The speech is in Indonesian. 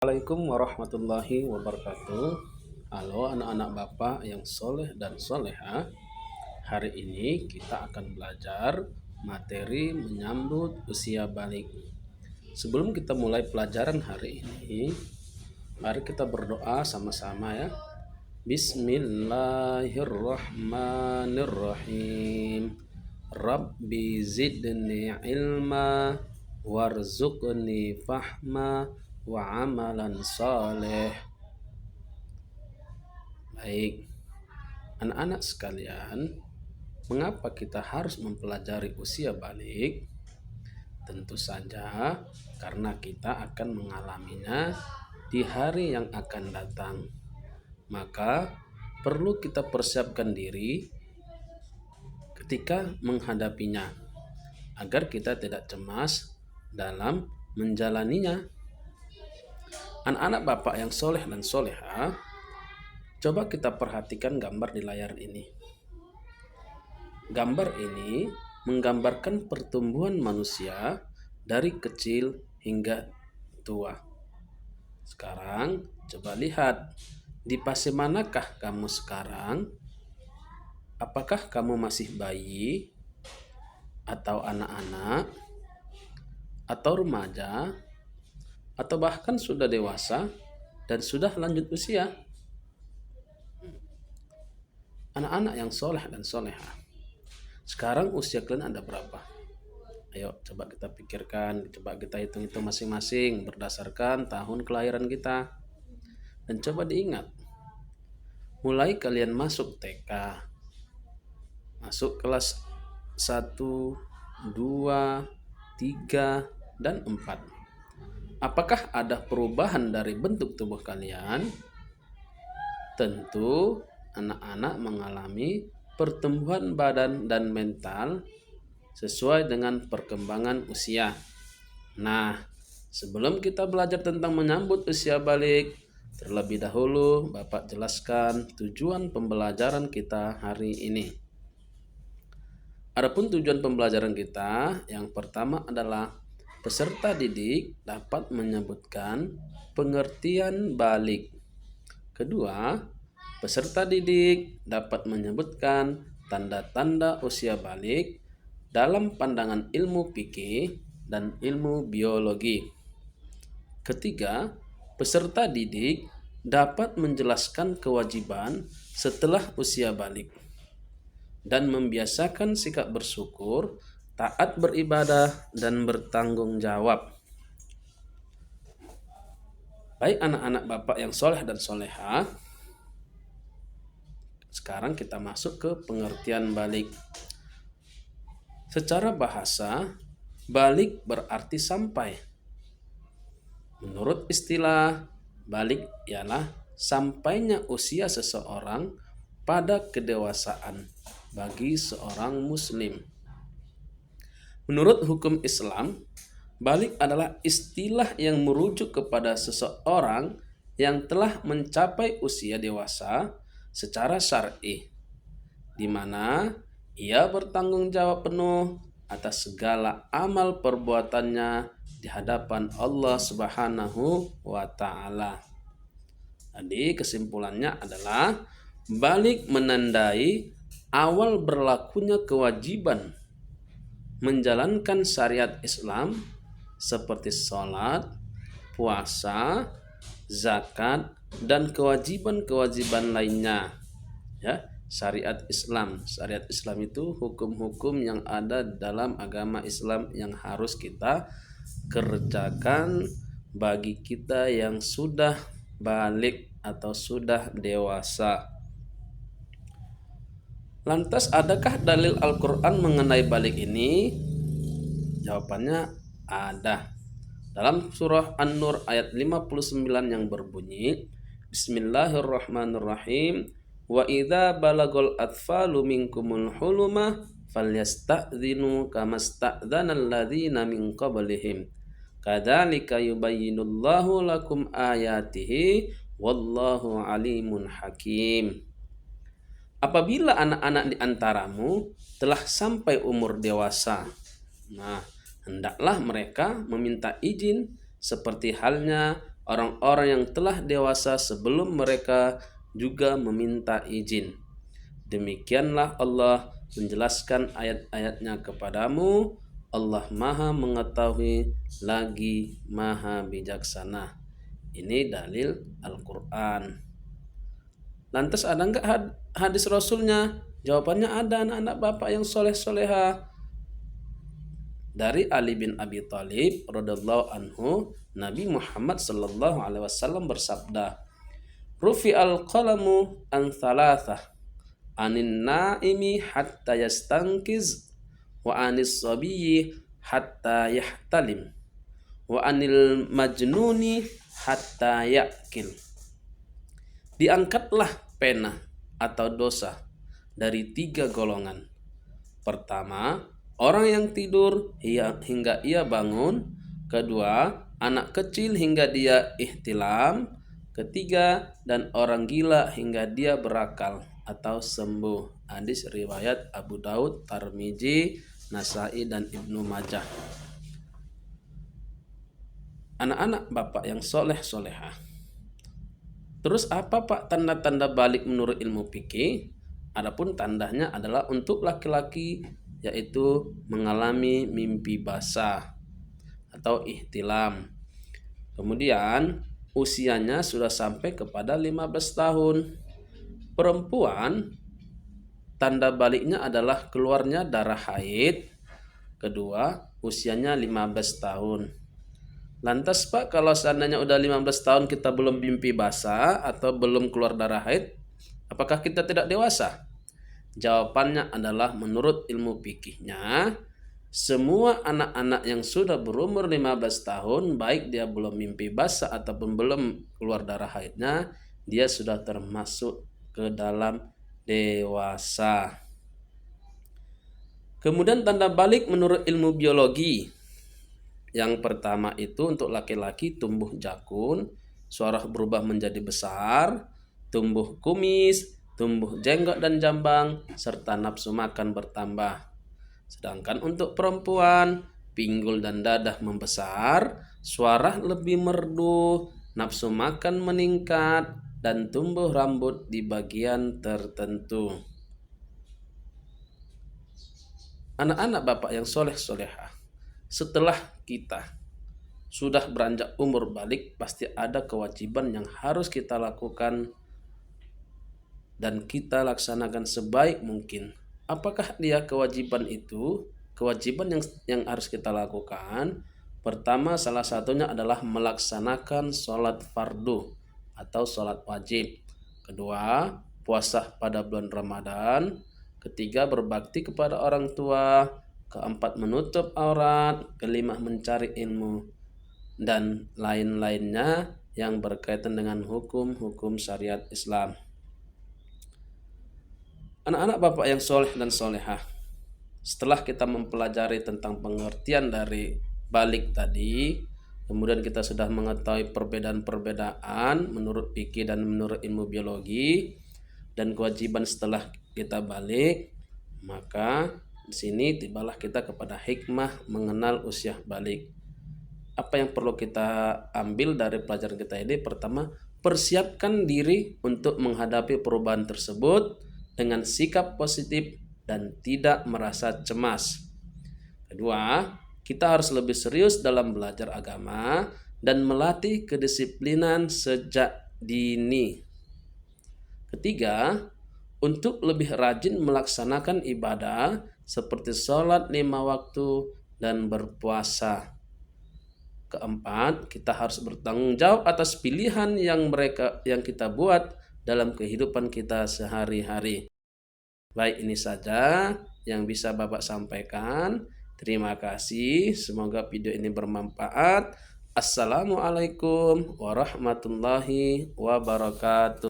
Assalamualaikum warahmatullahi wabarakatuh. Halo anak-anak Bapak yang soleh dan soleha. Hari ini kita akan belajar materi menyambut usia balik. Sebelum kita mulai pelajaran hari ini, mari kita berdoa sama-sama ya. Bismillahirrahmanirrahim. Rabbi zidni ilma warzuqni fahma wa amalan saleh. Baik, anak-anak sekalian, mengapa kita harus mempelajari usia balik? Tentu saja karena kita akan mengalaminya di hari yang akan datang. Maka perlu kita persiapkan diri ketika menghadapinya agar kita tidak cemas dalam menjalaninya. Anak-anak Bapak yang soleh dan soleha, coba kita perhatikan gambar di layar ini. Gambar ini menggambarkan pertumbuhan manusia dari kecil hingga tua. Sekarang coba lihat, di fase manakah kamu sekarang? Apakah kamu masih bayi? Atau anak-anak? Atau remaja? Atau bahkan sudah dewasa dan sudah lanjut usia? Anak-anak yang soleh dan soleha, sekarang usia kalian ada berapa? Ayo coba kita pikirkan, coba kita hitung-hitung masing-masing berdasarkan tahun kelahiran kita. Dan coba diingat, mulai kalian masuk TK, masuk kelas 1, 2, 3, dan 4. Apakah ada perubahan dari bentuk tubuh kalian? Tentu anak-anak mengalami pertumbuhan badan dan mental sesuai dengan perkembangan usia. Nah, sebelum kita belajar tentang menyambut usia balik, terlebih dahulu Bapak jelaskan tujuan pembelajaran kita hari ini. Adapun tujuan pembelajaran kita, yang pertama adalah peserta didik dapat menyebutkan pengertian balik. Kedua, peserta didik dapat menyebutkan tanda-tanda usia balik dalam pandangan ilmu fikih dan ilmu biologi. Ketiga, peserta didik dapat menjelaskan kewajiban setelah usia balik dan membiasakan sikap bersyukur, taat beribadah, dan bertanggung jawab. Baik anak-anak Bapak yang soleh dan soleha, sekarang kita masuk ke pengertian balik. Secara bahasa, balik berarti sampai. Menurut istilah, balik ialah sampainya usia seseorang pada kedewasaan bagi seorang muslim. Menurut hukum Islam, balik adalah istilah yang merujuk kepada seseorang yang telah mencapai usia dewasa secara syar'i, di mana ia bertanggung jawab penuh atas segala amal perbuatannya di hadapan Allah Subhanahu wa Ta'ala. Jadi kesimpulannya adalah balik menandai awal berlakunya kewajiban menjalankan syariat Islam seperti sholat, puasa, zakat, dan kewajiban-kewajiban lainnya. Ya, syariat Islam. Syariat Islam itu hukum-hukum yang ada dalam agama Islam yang harus kita kerjakan bagi kita yang sudah balik atau sudah dewasa. Lantas adakah dalil Al-Quran mengenai balik ini? Jawabannya ada. Dalam surah An-Nur ayat 59 yang berbunyi, Bismillahirrahmanirrahim, wa idza balagul atfalu minkumul huluma falyasta'dzinu kamasta'dzanal ladzina min qablihim kadzalika yubayyinullahu lakum ayatihi wallahu alimun hakim. Apabila anak-anak di antaramu telah sampai umur dewasa, hendaklah mereka meminta izin seperti halnya orang-orang yang telah dewasa sebelum mereka juga meminta izin. Demikianlah Allah menjelaskan ayat-ayatnya kepadamu. Allah Maha Mengetahui lagi Maha Bijaksana. Ini dalil Al-Quran. Lantas ada enggak hadis Rasulnya? Jawabannya ada, anak-anak bapak yang soleh-soleha. Dari Ali bin Abi Thalib radhiyallahu anhu, Nabi Muhammad sallallahu alaihi wasallam bersabda, "Rufi al-qalamu an thalathah, anin naimi hatta yastankiz, wa anis sabiyyi hatta yahtalim, wa anil majnuni hatta yakil." Diangkatlah pena atau dosa dari 3 golongan. Pertama, orang yang tidur hingga ia bangun. Kedua, anak kecil hingga dia ihtilam. Ketiga, dan orang gila hingga dia berakal atau sembuh. Hadis riwayat Abu Daud, Tirmidzi, Nasai, dan Ibnu Majah. Anak-anak bapak yang soleh-solehah. Terus apa Pak tanda-tanda balik menurut ilmu fikih? Adapun tandanya adalah untuk laki-laki yaitu mengalami mimpi basah atau ihtilam. Kemudian usianya sudah sampai kepada 15 tahun. Perempuan tanda baliknya adalah keluarnya darah haid. Kedua, usianya 15 tahun. Lantas Pak, kalau seandainya udah 15 tahun kita belum mimpi basah atau belum keluar darah haid, apakah kita tidak dewasa? Jawabannya adalah menurut ilmu fikihnya, semua anak-anak yang sudah berumur 15 tahun, baik dia belum mimpi basah ataupun belum keluar darah haidnya, dia sudah termasuk ke dalam dewasa. Kemudian tanda balik menurut ilmu biologi. Yang pertama itu untuk laki-laki tumbuh jakun, suara berubah menjadi besar, tumbuh kumis, tumbuh jenggot dan jambang, serta nafsu makan bertambah. Sedangkan untuk perempuan, pinggul dan dadah membesar, suara lebih merdu, nafsu makan meningkat, dan tumbuh rambut di bagian tertentu. Anak-anak bapak yang soleh-solehah, setelah kita sudah beranjak umur balik, pasti ada kewajiban yang harus kita lakukan dan kita laksanakan sebaik mungkin. Apakah dia kewajiban itu? Kewajiban yang harus kita lakukan, pertama salah satunya adalah melaksanakan sholat fardu atau sholat wajib. Kedua, puasa pada bulan Ramadan. Ketiga, berbakti kepada orang tua. Keempat, menutup aurat. Kelima, mencari ilmu. Dan lain-lainnya yang berkaitan dengan hukum-hukum syariat Islam. Anak-anak bapak yang soleh dan solehah, setelah kita mempelajari tentang pengertian dari balik tadi, kemudian kita sudah mengetahui perbedaan-perbedaan menurut fikih dan menurut ilmu biologi dan kewajiban setelah kita balik, maka di sini tibalah kita kepada hikmah mengenal usia balik. Apa yang perlu kita ambil dari pelajaran kita ini? Pertama, persiapkan diri untuk menghadapi perubahan tersebut dengan sikap positif dan tidak merasa cemas. Kedua, kita harus lebih serius dalam belajar agama dan melatih kedisiplinan sejak dini. Ketiga, untuk lebih rajin melaksanakan ibadah seperti sholat 5 waktu dan berpuasa. Keempat, kita harus bertanggung jawab atas pilihan yang kita buat dalam kehidupan kita sehari-hari. Baik, ini saja yang bisa Bapak sampaikan. Terima kasih. Semoga video ini bermanfaat. Assalamualaikum warahmatullahi wabarakatuh.